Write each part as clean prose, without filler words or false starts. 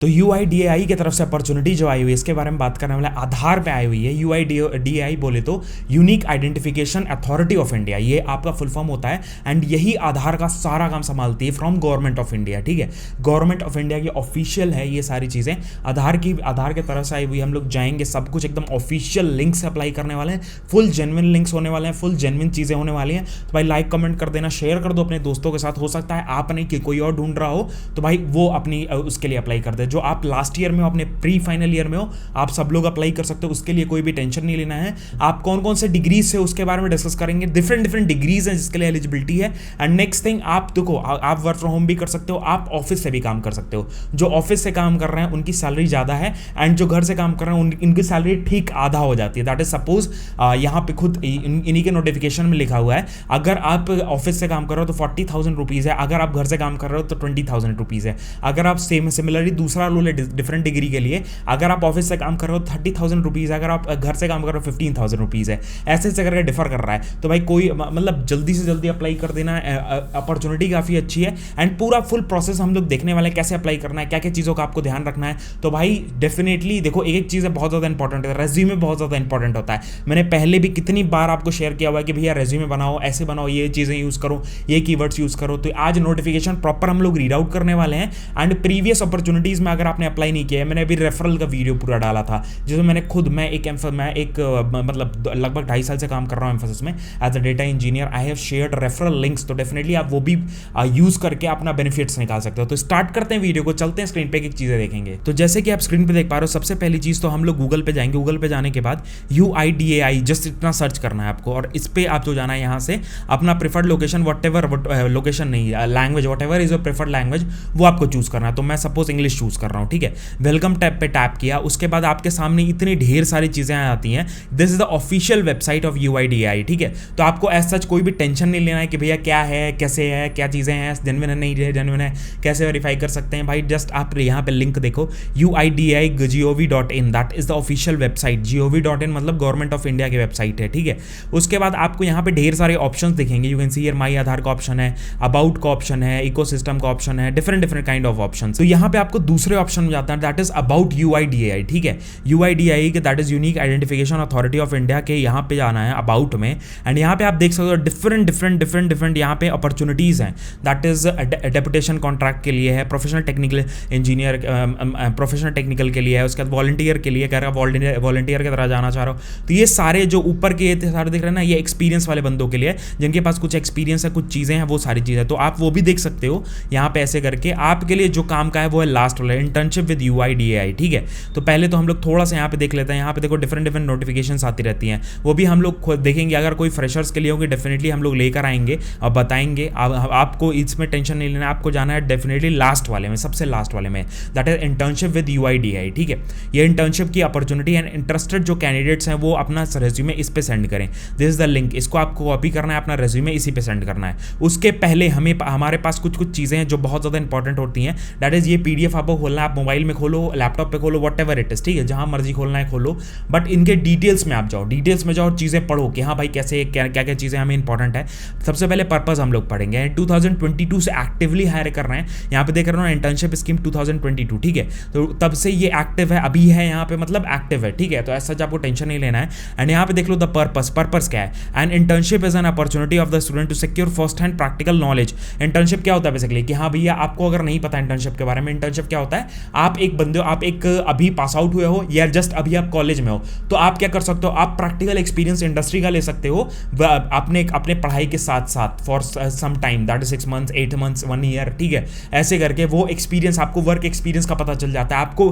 तो UIDAI की तरफ से अपॉर्चुनिटी जो आई हुई है इसके बारे में बात करने वाला आधार पे आई हुई है। UIDAI बोले तो unique identification authority of India, ये आपका फुल फॉर्म होता है एंड यही आधार का सारा काम संभालती है फ्रॉम गवर्नमेंट ऑफ इंडिया। ठीक है, गवर्नमेंट ऑफ इंडिया की ऑफिशियल है ये सारी चीज़ें। आधार की तरफ से आई हुई, हम लोग जाएंगे सब कुछ एकदम ऑफिशियल लिंक से अप्लाई करने वाले हैं, फुल जेन्युइन लिंक्स होने वाले हैं, फुल जेन्युइन चीज़ें होने वाली हैं। तो भाई लाइक कमेंट कर देना, शेयर कर दो अपने दोस्तों के साथ। हो सकता है आप नहीं कि कोई और ढूंढ रहा हो तो भाई वो अपनी उसके लिए अप्लाई कर दे। जो आप लास्ट ईयर में हो, अपने प्री फाइनल ईयर में हो, आप सब लोग अप्लाई कर सकते हो, उसके लिए कोई भी टेंशन नहीं लेना है। आप कौन कौन से डिग्रीज से उसके बारे में डिस्कस करेंगे, डिफरेंट डिग्रीज हैं जिसके लिए एलिजिबिलिटी है। एंड नेक्स्ट थिंग, आप देखो आप वर्क फ्रॉम होम भी कर सकते हो, आप ऑफिस से भी काम कर सकते हो। जो ऑफिस से काम कर रहे हैं उनकी सैलरी ज़्यादा है एंड जो घर से काम कर रहे हैं उनकी सैलरी ठीक आधा हो जाती है। दैट इज सपोज यहाँ पे खुद इन्हीं के नोटिफिकेशन में लिखा हुआ है, अगर आप ऑफिस से काम कर रहे हो तो 40,000 रुपीज़ है, अगर आप घर से काम कर रहे हो तो 20,000 रुपीज़ है। अगर आप सिमिलरली दूसरा रूल है डिफरेंट डिग्री के लिए, अगर आप ऑफिस से काम कर रहे हो 30,000 रुपीज़ है, अगर आप घर से काम कर रहे हो 15,000 रुपीज़ है। ऐसे करके डिफर कर रहा है। तो भाई कोई मतलब जल्दी से जल्दी अप्लाई कर देना, अपॉर्चुनिटी काफ़ी अच्छी है एंड पूरा फुल प्रोसेस हम लोग देखने वाले हैं, कैसे अप्लाई करना है, क्या क्या चीज़ों का आपको ध्यान रखना है। तो भाई डेफिनेटली देखो, एक चीज़ है बहुत ज़्यादा इंपॉर्टेंट है, रेज्यूमे बहुत ज़्यादा इंपॉर्टेंट होता है। मैंने पहले भी कितनी बार आपको शेयर किया हुआ है कि भैया रेज्यूमे बनाओ, ऐसे बनाओ, ये चीज़ें यूज़ करो, ये कीवर्ड्स यूज़ करो। तो आज नोटिफिकेशन प्रॉपर हम लोग रीड आउट करने वाले हैं एंड प्रीवियस अपॉर्चुनिटीज़ में अगर आपने अप्लाई नहीं किया है, मैंने अभी रेफरल का वीडियो पूरा डाला था जिसमें मैंने खुद मैं एक मतलब लगभग 2.5 साल से काम कर रहा हूँ एम्फोसिस में as a data engineer. I have shared referral links, तो डेफिनेटली आप वो भी यूज़ करके अपना बेनिफिट्स निकाल सकते हो। तो स्टार्ट करते हैं वीडियो को, चलते हैं स्क्रीन पे एक चीज़ें देखेंगे। तो जैसे कि आप स्क्रीन पे देख पा रहे हो, सबसे पहली चीज़ तो हम लोग गूगल पे जाएंगे। गूगल पे जाने के बाद UIDAI जस्ट इतना सर्च करना है आपको और इस पर आप जो जाना है यहाँ से अपना प्रेफर्ड लोकेशन, लोकेशन नहीं, language what is your preferred language, वो आपको चूज़ करना है। तो मैं सपोज इंग्लिश चूज़ कर रहा हूँ। ठीक है, वेलकम टैब पे टैप किया, उसके बाद आपके सामने इतनी ढेर सारी चीज़ें आती हैं। This is the official website of UIDAI। ठीक है, तो आपको एज सच कोई भी टेंशन नहीं लेना है कि भैया क्या है, कैसे है, क्या चीज़ें हैं, जेन्युइन है नहीं जेन्युइन है, कैसे वेरीफाई कर सकते हैं। भाई जस्ट आप यहाँ पे लिंक देखो, UIDAI.gov.in, that is the official website. gov.in मतलब गवर्नमेंट ऑफ इंडिया की वेबसाइट है। ठीक है, उसके बाद आपको यहाँ पे ढेर सारे ऑप्शंस दिखेंगे। यू कैन सी हियर माई आधार का ऑप्शन है, अबाउट का ऑप्शन है, इकोसिस्टम का ऑप्शन है, डिफरेंट काइंड ऑफ ऑप्शन। तो यहाँ पे आपको दूसरे ऑप्शन में जाता है, दैट इज अबाउट UIDAI। ठीक है, UIDAI के that is unique identification authority of India के यहाँ पे जाना है अबाउट में एंड यहाँ पे आप देख सकते हो डिफरेंट यहाँ पे अपॉर्चुनिटीज़ हैं। दैट इज डेपुटेशन कॉन्ट्रैक्ट के लिए है, professional technical engineer, professional technical के लिए है, उसके बाद वॉलंटियर के लिए कह रहा है, वॉलंटियर की तरह जाना चाह रहा हो। तो ये सारे जो ऊपर के सारे दिख रहे हैं ना, ये एक्सपीरियंस वाले बंदों के लिए, जिनके पास कुछ एक्सपीरियंस है, कुछ चीज़ें हैं, वो सारी चीज़ें। तो आप वो भी देख सकते हो यहाँ पे ऐसे करके। आपके लिए जो काम का है वो है लास्ट वाला, इंटर्नशिप विद UIDAI। ठीक है, तो पहले तो हम लोग थोड़ा सा यहाँ पे देख लेते हैं। यहाँ पे देखो डिफरेंट नोटिफिकेशंस आती रहती हैं, वो भी हम लोग देखेंगे। अगर कोई फ्रेशर्स के लिए होगी डेफिनेटली हम लोग लेकर आएंगे और बताएंगे। आपको इसमें टेंशन नहीं लेना, आपको जाना है डेफिनेटली लास्ट वाले में, सबसे लास्ट वाले में, that is internship with UIDAI। ठीक है, ये इंटर्नशिप की अपॉर्चुनिटी एंड इंटरेस्टेड जो कैंडिडेट्स हैं वो अपना रेज्यूमे इस पे सेंड करें। दिस इज द लिंक, इसको आपको कॉपी करना है, अपना रेज्यूमे इसी पे सेंड करना है। उसके पहले हमारे पास कुछ चीज़ें हैं जो बहुत ज़्यादा इंपॉर्टेंट होती हैं। दैट इज ये PDF आपको खोलना है, आप मोबाइल में खोलो, लैपटॉप पे खोलो, वट एवर इट इज। ठीक है, जहाँ मर्जी खोलना है खोलो, बट इनके डिटेल्स में आप जाओ, डिटेल्स में जाओ, चीज़ें पढ़ो कि हाँ भाई कैसे क्या चीज़ें हमें इंपॉर्टेंट है। सबसे पहले पर्पस हम लोग पढ़ेंगे। 2022 से एक्टिवली हायर कर रहे हैं, यहाँ पे देख रहे हो ना, इंटर्नशिप स्कीम 2022। ठीक है, तो तब से ये एक्टिव है, अभी है यहाँ पे, मतलब एक्टिव है। ठीक है, तो ऐसा आपको टेंशन नहीं लेना है। एंड यहाँ पे देख लो द पर्पस क्या है। And internship is an opportunity of the student to secure first hand practical knowledge. Internship क्या होता है बेसिकली कि हाँ भैया आपको अगर नहीं पता इंटर्नशिप के बारे में, इंटर्नशिप क्या होता है, आप एक अभी पास आउट हुए हो या जस्ट अभी आप कॉलेज में हो, तो आप क्या कर सकते हो, आप प्रैक्टिकल एक्सपीरियंस इंडस्ट्री का ले सकते हो अपने पढ़ाई के साथ साथ for some time, that is 6 months, 8 months, 1 year. ठीक है, ऐसे करके वो एक्सपीरियंस, आपको वर्क एक्सपीरियंस का पता चल जाता है, आपको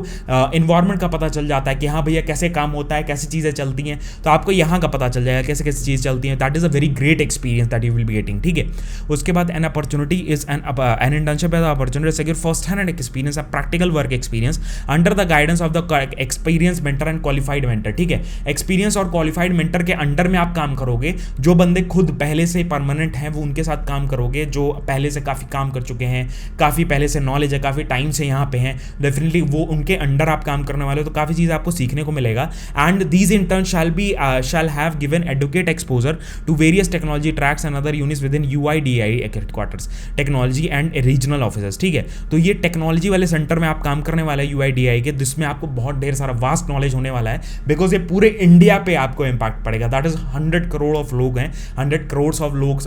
इन्वायरमेंट का पता चल जाता है कि हाँ भैया कैसे काम होता है, कैसी चीज़ें चलती हैं। तो आपको यहाँ का पता चल जाएगा कैसे कैसे चीज़ चलती हैं। That is a very great experience that you will be getting. ठीक है, उसके बाद an opportunity is an internship as opportunity secure first hand experience, practical work experience under the guidance of the experience mentor and qualified mentor. ठीक है, experience और qualified mentor के under में आप काम करोगे। जो बंदे खुद पहले से परमानेंट हैं वो उनके साथ काम करोगे, जो पहले से काफ़ी काम कर चुके हैं, काफ़ी पहले से नॉलेज है, काफ़ी टाइम से यहाँ पे हैं, डेफिनेटली वो उनके अंडर आप काम करने वाले हो, तो काफ़ी चीज़ आपको सीखने को मिलेगा। And these intern shall have given adequate exposure to various technology tracks and other units within UIDAI headquarters, technology and regional officers. ठीक है, तो ये टेक्नोलॉजी वाले सेंटर सेक्टर में आप काम करने वाले हैं UIDAI के, जिसमें आपको बहुत ढेर सारा वास्ट नॉलेज होने वाला है, बिकॉज ये पूरे इंडिया पे आपको इम्पैक्ट पड़ेगा। दैट इज 100 करोड़ ऑफ लोग हैं, 100 करोड़ ऑफ लोग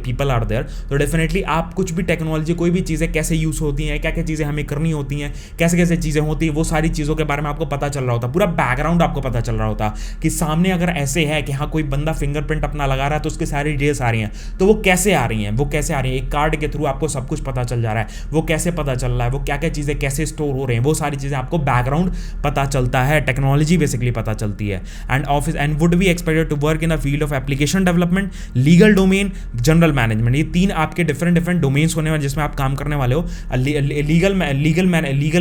पीपल आर देयर। तो डेफिनेटली आप कुछ भी टेक्नोलॉजी, कोई भी चीज़ें कैसे यूज़ होती हैं, क्या क्या चीज़ें हमें करनी होती हैं, कैसे कैसे चीज़ें होती हैं, वो सारी चीज़ों के बारे में आपको पता चल रहा होता, पूरा बैकग्राउंड आपको पता चल रहा होता कि सामने अगर ऐसे है कि हाँ कोई बंदा फिंगरप्रिंट अपना लगा रहा है तो उसकी सारी डिटेल्स आ रही हैं, तो वो कैसे आ रही हैं, वो कैसे आ रही हैं, एक कार्ड के थ्रू आपको सब कुछ पता चल जा रहा है, वो कैसे पता चल रहा है, वो क्या क्या चीज़ें कैसे स्टोर हो रही हैं, वो सारी चीज़ें आपको बैकग्राउंड पता चलता है, टेक्नोलॉजी बेसिकली पता चलती है। And would be expected to work in the field of application development, legal domain, general management. ये 3 आपके डिफरेंट डोमेन्स होने वाले जिसमें आप काम करने वाले हो। लीगल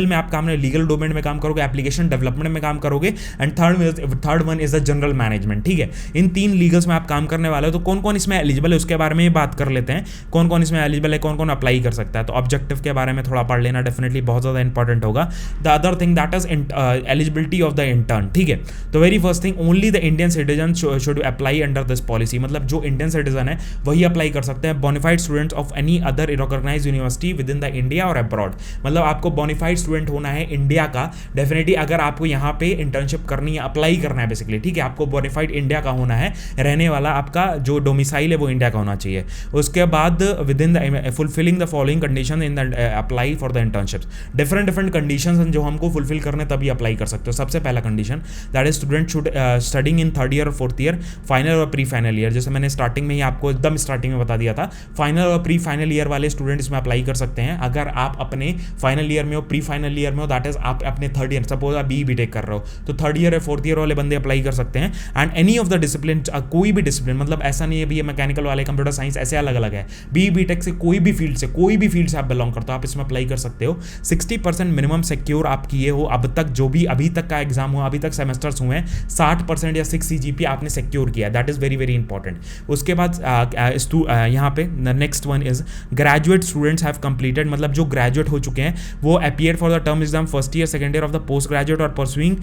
में आप काम लीगल डोमेन में काम करोगे, एप्लीकेशन डेवलपमेंट में काम करोगे, and third one is the general management. ठीक है, इन 3 लीगल्स में आप काम करने वाले हो। तो कौन कौन इसमें एलिजिबल है उसके बारे में बात कर लेते हैं, कौन कौन इसमें एलिजिबल है, कौन कौन अप्लाई कर सकता है। तो ऑब्जेक्टिव के बारे में थोड़ा पढ़ लेना, डेफिनेटली बहुत ज़्यादा इंपॉर्टेंट होगा। The other thing that is eligibility of the intern. ठीक है, तो very first thing, only the Indian citizen should apply under this policy, मतलब जो इंडियन सिटीजन है वही अप्लाई कर सकते हैं। Bonafide students of any other recognised university within the India और अब्रॉड, मतलब आपको बोनाफाइड स्टूडेंट होना है इंडिया का, डेफिनेटली अगर आपको यहाँ पे इंटर्नशिप करनी है, अप्लाई करना है बेसिकली। ठीक है, आपको बोनाफाइड इंडिया का होना है, रहने वाला आपका जो डोमिसाइल है वो इंडिया का होना चाहिए। उसके बाद with in the fulfilling the following condition in the apply for the internships, different conditions जो हमको फुलफिल करने तभी अप्लाई कर सकते हो। सबसे पहला condition that is student should studying in 3rd year और 4th ईयर, फाइनल और प्री फाइनल ईयर। जैसे मैंने स्टार्टिंग में ही आपको एकदम स्टार्टिंग में बता दिया था, फाइनल और प्री फाइनल ईयर वाले स्टूडेंट इसमें अप्लाई कर सकते हैं। अगर आप अपने फाइनल ईयर में हो, प्री फाइनल ईयर में हो, दैट इज आप अपने 3rd ईयर, सपोज आप BE/BTech कर रहे हो तो 3rd ईयर और 4th ईयर वाले बंदे अप्लाई कर सकते हैं। And any of the discipline, कोई भी डिसिप्लिन, मतलब ऐसा नहीं है भी मैकेनिकल वाले, कंप्यूटर साइंस, ऐसे अलग अलग है। BE/BTech से कोई भी फील्ड से आप बिलोंग करते हो, आप इसमें अप्लाई कर सकते हो। 60% मिनिमम सिक्योर आप किए हो अब तक, जो भी अभी तक का एग्जाम हुआ, अभी तक सेमेस्टर्स हुए हैं, 60% या 6 CGPA आपने सिक्योर किया, that is very very important. उसके बाद यहाँ पे next one is graduate students have completed, मतलब जो ग्रेजुएट हो चुके हैं वो appear for the term exam 1st year 2nd year of the post graduate और परसुइंग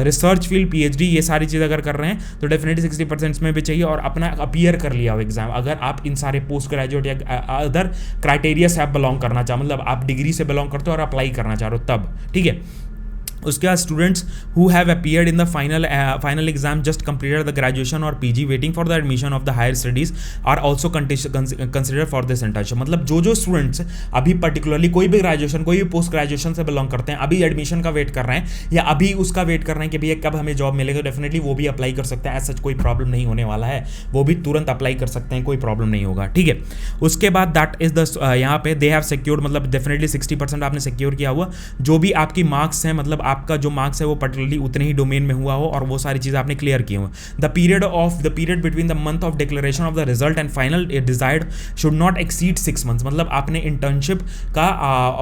रिसर्च फील्ड PhD, ये सारी चीज़ अगर कर रहे हैं तो डेफिनेटली 60% में भी चाहिए, और अपना अपीयर कर लिया हो एग्जाम। अगर आप इन सारे पोस्ट ग्रेजुएट या अदर क्राइटेरिया से आप बिलोंग करना चाहो, मतलब आप डिग्री से बिलोंग करते हो और अप्लाई करना चाह रहे हो तब। ठीक है, उसके बाद students who have appeared in the final exam just completed the graduation और PG waiting for the admission of the higher studies are also consider for this internship. मतलब जो स्टूडेंट्स अभी पर्टिकुलरली कोई भी ग्रेजुएशन, कोई भी पोस्ट ग्रेजुएशन से belong करते हैं, अभी एडमिशन का वेट कर रहे हैं या अभी उसका वेट कर रहे हैं कि भैया कब हमें जॉब मिलेगा, डेफिनेटली वो भी अप्लाई कर सकते हैं। एज सच कोई प्रॉब्लम नहीं होने वाला है, वो भी तुरंत अप्लाई कर सकते हैं, कोई प्रॉब्लम नहीं होगा। ठीक है, उसके बाद दैट इज द यहाँ पे दे हैव सिक्योर्ड, मतलब डेफिनेटली 60% आपने सिक्योर किया हुआ। जो भी आपकी मार्क्स हैं, मतलब आपका जो मार्क्स है वो पर्टिकुलरली उतने ही डोमेन में हुआ हो और वो सारी चीज़ें आपने क्लियर की हो। The period between the month of declaration of the result and final desired should not exceed 6 months, मतलब आपने इंटर्नशिप का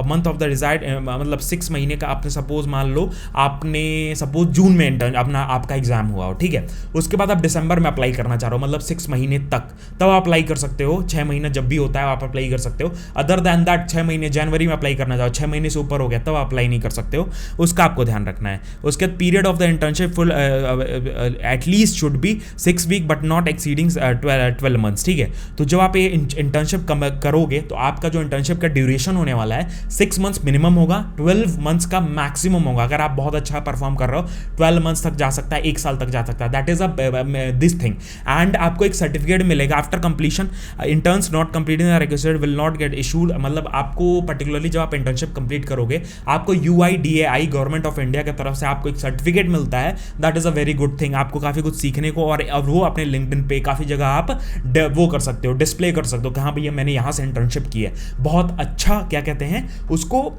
मंथ ऑफ द डिजायर्ड मतलब 6 महीने का, आपने सपोज मान लो आपने सपोज जून में इंटर्न अपना आपका एग्जाम हुआ हो, ठीक है, उसके बाद आप दिसंबर में अप्लाई करना चाह रहे हो, मतलब 6 महीने तक, तब आप अप्लाई कर सकते हो। 6 महीना जब भी होता है आप अप्लाई कर सकते हो। अदर दैन दैट 6 महीने जनवरी में अप्लाई करना चाहो, 6 महीने से ऊपर हो गया तब अप्लाई नहीं कर सकते हो, उसका आपको ध्यान रखना है। उसके बाद period of the internship full at least should be 6 week but not exceeding 12 months. ठीक है, तो जब आप ये इंटर्नशिप करोगे तो आपका जो इंटर्नशिप का ड्यूरेशन होने वाला है 6 मंथ्स मिनिमम होगा, 12 मंथ्स का मैक्सिमम होगा। अगर आप बहुत अच्छा परफॉर्म कर रहे हो 12 मंथ्स तक जा सकता है, 1 साल तक जा सकता है। That is this thing. And आपको एक सर्टिफिकेट मिलेगा after completion. Interns not completing the requested will not gate issued, मतलब आपको पर्टिकुलरली जब आप इंटर्नशिप कंप्लीट करोगे आपको UIDAI गवर्नमेंट ऑफ इंडिया की तरफ से आपको एक सर्टिफिकेट मिलता है। That is a very good thing, आपको काफी कुछ सीखने को, और वो अपने लिंक्डइन पे काफी जगह आप वो कर सकते हो, डिस्प्ले कर सकते हो कि हाँ भैया मैंने यहाँ से इंटर्नशिप की है। बहुत अच्छा क्या कहते हैं उसको,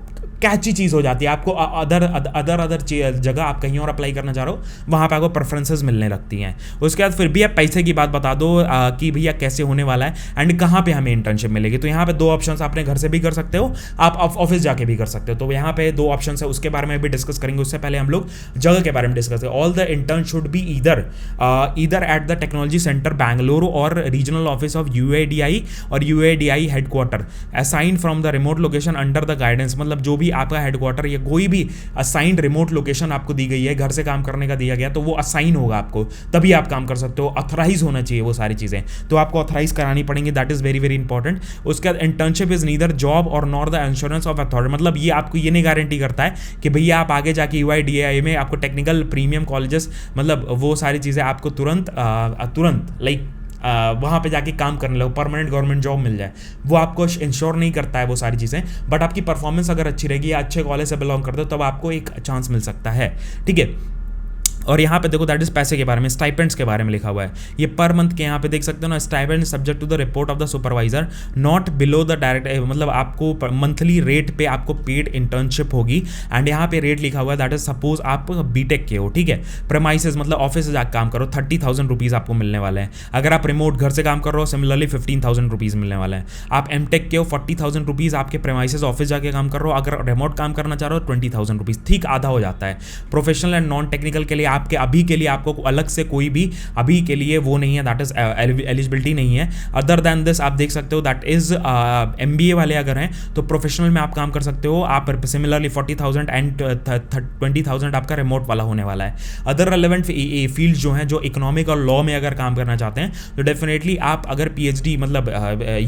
कैची चीज़ हो जाती है। आपको अदर जगह आप कहीं और अप्लाई करना चाह रहे हो वहाँ पे आपको प्रेफरेंसेस मिलने लगती हैं। उसके बाद फिर भी आप पैसे की बात बता दो कि भैया कैसे होने वाला है एंड कहाँ पे हमें इंटर्नशिप मिलेगी। तो यहाँ पे 2 ऑप्शंस, आपने घर से भी कर सकते हो, आप ऑफिस जाके भी कर सकते हो। तो यहाँ पे 2 ऑप्शन है, उसके बारे में भी डिस्कस करेंगे। उससे पहले हम लोग जगह के बारे में डिस्कस करेंगे। All the intern should be either at the technology centre Bangalore और रीजनल ऑफिस ऑफ UIDAI और UIDAI headquarter assign from the remote location under the guidance. मतलब जो भी आपका हेडक्वार्टर या कोई भी असाइंड रिमोट लोकेशन आपको दी गई है, घर से काम करने का दिया गया, तो वो असाइन होगा आपको, तभी आप काम कर सकते हो। ऑथराइज होना चाहिए वो सारी चीज़ें, तो आपको ऑथराइज करानी पड़ेंगी, that is very very important. उसके बाद इंटर्नशिप इज नीदर जॉब और nor the insurance of authority, मतलब ये आपको ये नहीं गारंटी करता है कि भैया आप आगे जाके UIDAI में आपको टेक्निकल प्रीमियम कॉलेजेस, मतलब वो सारी चीज़ें आपको तुरंत लाइक वहाँ पे जाके काम करने लगो, परमानेंट गवर्नमेंट जॉब मिल जाए, वो आपको इंश्योर नहीं करता है वो सारी चीज़ें। बट आपकी परफॉर्मेंस अगर अच्छी रहेगी या अच्छे कॉलेज से बिलोंग करते हो, तब आपको एक चांस मिल सकता है, ठीक है। और यहाँ पे देखो दैट इज पैसे के बारे में, स्टाइपेंड्स के बारे में लिखा हुआ है, ये पर मंथ के यहाँ पे देख सकते हो ना, stipend subject to the report of the supervisor not below the direct, मतलब आपको मंथली रेट पे आपको पेड इंटर्नशिप होगी। एंड यहाँ पे रेट लिखा हुआ है, दैट इज सपोज आप बीटेक के हो, ठीक है, प्रेमाइसेस मतलब ऑफिस से जाकर काम करो, 30,000 रुपीज़ आपको मिलने वाले हैं। अगर आप रिमोट घर से काम कर रहे हो, सिमिलरली 15,000 रुपीज़ मिलने वाले हैं। आप एमटेक के हो, 40,000 रुपीज़ आपके प्रेमाइसेस ऑफिस जाके काम कर रहे हो, अगर रिमोट काम करना चाह रहे हो 20,000 रुपीज़, ठीक आधा हो जाता है। प्रोफेशनल एंड नॉन टेक्निकल के लिए आपके अभी के लिए आपको अलग से कोई भी अभी के लिए वो नहीं है, दैट इज एलिजिबिलिटी नहीं है। अदर देन दिस आप देख सकते हो दैट इज MBA वाले अगर हैं तो प्रोफेशनल में आप काम कर सकते हो, आप सिमिलरली 40,000 एंड 20,000 आपका रिमोट वाला होने वाला है। अदर रेलेवेंट फील्ड जो हैं, जो इकोनॉमिक और लॉ में अगर काम करना चाहते हैं तो डेफिनेटली आप अगर PhD मतलब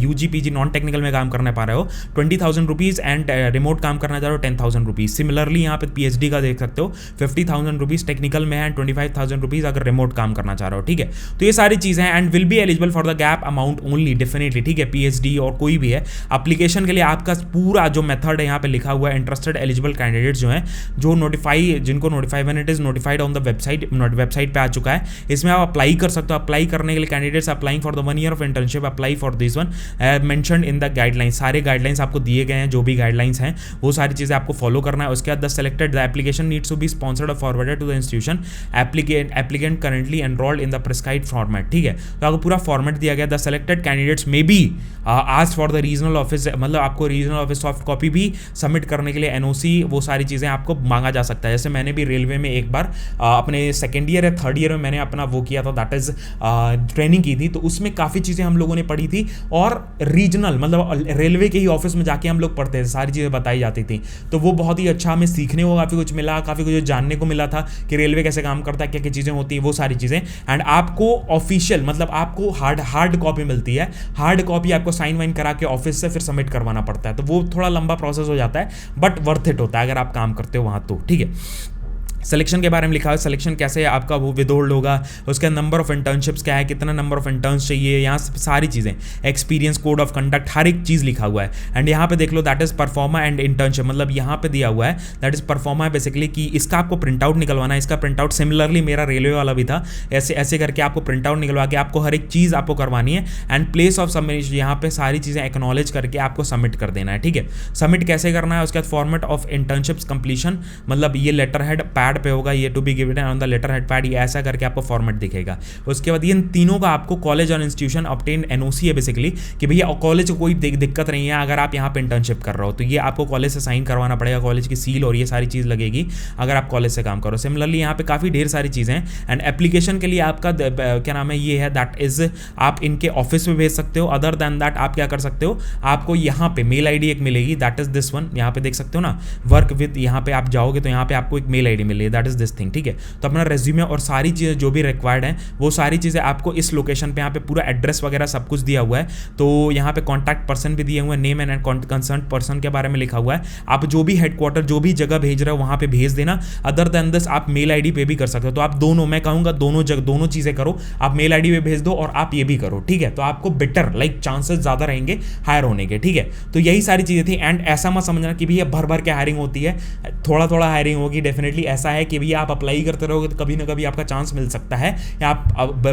UG PG नॉन टेक्निकल में काम करने पा रहे हो 20,000 रुपीज़ एंड रिमोट काम करना चाह रहे हो 10,000 रुपीज़। सिमिलरली यहाँ पे PhD का देख सकते हो 50,000 रुपीज़ टेक्निकल में है एंड 25,000 रुपीज़ अगर रिमोट काम करना चाह रहे हो, ठीक है। तो ये सारी चीज़ें हैं and will be eligible for the gap amount only, definitely, ठीक है। PhD और कोई भी है एप्लीकेशन के लिए आपका पूरा जो मेथड है यहाँ पे लिखा हुआ है, इंटरेस्टेड एलिजिबल कैंडिडेट्स जो हैं, जो नोटिफाई जिनको notify when it is notified on the website पे आ चुका है, इसमें आप अप्लाई कर सकते हो। अप्लाई करने के लिए candidates applying for the 1 year of internship apply for this one mentioned in the guidelines, सारे गाइडलाइंस आपको दिए गए हैं, जो भी गाइडलाइंस हैं वो सारी चीज़ें आपको फॉलो करना है। उसके बाद the selected the application needs to be sponsored और forwarded to the institution applicant currently enrolled in the prescribed format, ठीक है। तो आपको पूरा फॉर्मेट दिया गया। The selected candidates may be asked for the regional office, मतलब आपको रीजनल ऑफिस सॉफ्ट कॉपी भी सबमिट करने के लिए NOC वो सारी चीज़ें आपको मांगा जा सकता है। जैसे मैंने भी रेलवे में एक बार अपने सेकेंड ईयर या थर्ड ईयर में मैंने अपना वो किया था, दैट इज ट्रेनिंग की थी, तो उसमें काफ़ी चीज़ें हम लोगों ने पढ़ी थी और रीजनल मतलब रेलवे के ही ऑफिस में जाके हम लोग पढ़ते थे, सारी चीज़ें बताई जाती थी। तो वो बहुत ही अच्छा हमें सीखने को काफ़ी कुछ मिला, काफ़ी कुछ जानने को मिला था कि रेलवे कैसे काम करता है, क्या क्या चीज़ें होती हैं, वो सारी चीज़ें। एंड आपको ऑफिशियल मतलब आपको हार्ड कॉपी मिलती है, हार्ड कॉपी आपको साइन वाइन करा के ऑफिस से फिर सबमिट करवाना पड़ता है, तो वो थोड़ा लंबा प्रोसेस हो जाता है बट वर्थ इट होता है अगर आप काम करते हो वहाँ, तो ठीक है। सिलेक्शन के बारे में लिखा है, सिलेक्शन कैसे आपका वो विदहोल्ड होगा, उसका नंबर ऑफ इंटर्नशिप्स क्या है, कितना नंबर ऑफ इंटर्न्स चाहिए, यहाँ सारी चीज़ें, एक्सपीरियंस, कोड ऑफ कंडक्ट, हर एक चीज़ लिखा हुआ है। एंड यहाँ पे देख लो that is proforma and internship, मतलब यहाँ पे दिया हुआ है दैट इज़ परफॉर्मा है बेसिकली कि इसका आपको प्रिंट आउट निकलवाना है। इसका प्रिंट आउट सिमिलरली मेरा रेलवे वाला भी था, ऐसे ऐसे करके आपको प्रिंट आउट निकलवा के आपको हर एक चीज़ आपको करवानी है। एंड प्लेस ऑफ सबमिशन, यहाँ पे सारी चीज़ें एक्नॉलेज करके आपको सबमिट कर देना है, ठीक है। सबमिट कैसे करना है, उसके बाद फॉर्मेट ऑफ इंटर्नशिप्स कंप्लीशन, मतलब ये लेटर हेड पैड पे होगा, ये to be given on the letter head pad, ये ऐसा करके आपको फॉर्मेट दिखेगा। उसके बाद इन तीनों का आपको कॉलेज और इंस्टीट्यूशन ऑब्टेन NOC है बेसिकली कि भैया कॉलेज को कोई दिक्कत नहीं है अगर आप यहाँ पे इंटर्नशिप कर रहे हो, तो ये आपको कॉलेज से साइन करवाना पड़ेगा, कॉलेज की सील और ये सारी चीज़ लगेगी अगर आप कॉलेज से काम करो। सिमिलरली यहाँ पे काफ़ी ढेर सारी चीज़ें हैं। एंड एप्लीकेशन के लिए आपका क्या नाम है, ये है दैट इज आप इनके ऑफिस में भेज सकते हो। अदर दैन दैट आप क्या कर सकते हो, आपको यहाँ पे मेल ID एक मिलेगी, दैट इज दिस वन, यहाँ पे देख सकते हो ना, वर्क विद, यहाँ पे आप जाओगे तो यहाँ पे आपको एक मेल ID मिलेगी, दैट इज दिस थिंग, ठीक है। तो अपना रेज्यूमे और सारी चीज़ें जो भी रिक्वायर्ड हैं वो सारी चीज़ें आपको इस लोकेशन पे, यहाँ पे पूरा एड्रेस वगैरह सब कुछ दिया हुआ है। तो यहाँ पे कॉन्टैक्ट पर्सन भी दिए हुए हैं, नेम एंड कंसर्न पर्सन के बारे में लिखा हुआ है। आप जो भी हेडक्वार्टर जो भी जगह भेज रहे हो वहाँ पे भेज देना। अदर देन दिस आप मेल ID पे भी कर सकते हो। तो आप दोनों, मैं कहूँगा दोनों चीज़ें करो, आप मेल ID पे भेज दो और आप ये भी करो, ठीक है। तो आपको बेटर चांसेस ज़्यादा रहेंगे हायर होने के, ठीक है। तो यही सारी चीज़ें थी। एंड ऐसा मत समझना कि भैया भर के हायरिंग होती है, थोड़ा हायरिंग होगी। डेफिनेटली ऐसा है कि भैया आप अप्लाई करते रहोगे तो कभी ना कभी आपका चांस मिल सकता है, या आप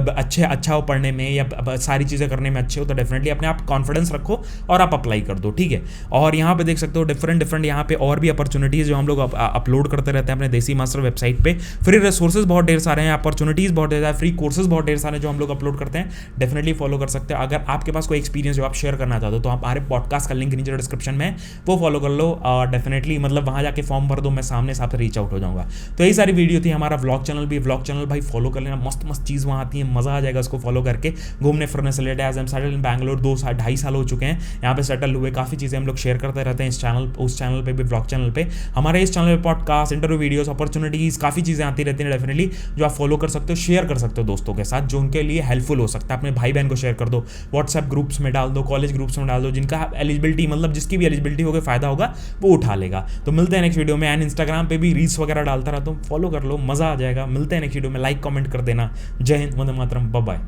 अच्छा हो पढ़ने में या सारी चीज़ें करने में अच्छे हो, तो डेफिनेटली अपने आप कॉन्फिडेंस रखो और आप अप्लाई कर दो, ठीक है। और यहाँ पे देख सकते हो डिफरेंट यहाँ पे और भी अपॉर्चुनिटीज़ जो हम लोग अपलोड करते रहते हैं अपने देसी मास्टर वेबसाइट पे। फ्री रिसोर्सेज बहुत ढेर सारे हैं, अपॉर्चुनिटीज़ बहुत ढेर सारे, फ्री कोर्सेज बहुत ढेर सारे जो हम लोग अपलोड करते हैं, डेफिनेटली फॉलो कर सकते हो। अगर आपके पास कोई एक्सपीरियंस जो आप शेयर करना चाहते हो तो आप हमारे पॉडकास्ट का लिंक नीचे डिस्क्रिप्शन में वो फॉलो कर लो, डेफिनेटली मतलब वहाँ जाके फॉर्म भर दो, मैं सामने से आपसे रीच आउट हो जाऊँगा। तो यही सारी वीडियो थी। हमारा व्लॉग चैनल भी, व्लॉग चैनल भाई फॉलो कर लेना, मस्त मस्त चीज़ वहाँ आती है, मज़ा आ जाएगा उसको फॉलो करके। घूमने फिरने से related, as am settle in Bangalore, 2-2.5 साल हो चुके हैं यहाँ पे सेटल हुए। काफ़ी चीज़ें हम लोग शेयर करते रहते हैं इस चैनल, उस चैनल पे भी, व्लॉग चैनल पे। हमारे इस चैनल पे पॉडकास्ट, इंटरव्यू वीडियोस, अपॉर्चुनिटीज़, काफ़ी चीज़ें आती रहती हैं डेफिनेटली, जो आप फॉलो कर सकते हो, शेयर कर सकते हो दोस्तों के साथ, जो उनके लिए हेल्पफुल हो सकता है। अपने भाई बहन को शेयर कर दो, व्हाट्सएप ग्रुप्स में डाल दो, कॉलेज ग्रुप्स में डाल दो, जिनका एलिजिबिलिटी, मतलब जिसकी भी एलिजिबिलिटी होगा, फायदा होगा, वो उठा लेगा। तो मिलते हैं नेक्स्ट वीडियो में। एंड इंस्टाग्राम पे भी रील्स वगैरह डालता रहता हूँ, फॉलो कर लो, मज़ा आ जाएगा। मिलते हैं नेक्स्ट वीडियो में, लाइक कमेंट कर देना। जय हिंद, वंदे मातरम, बाय बाय।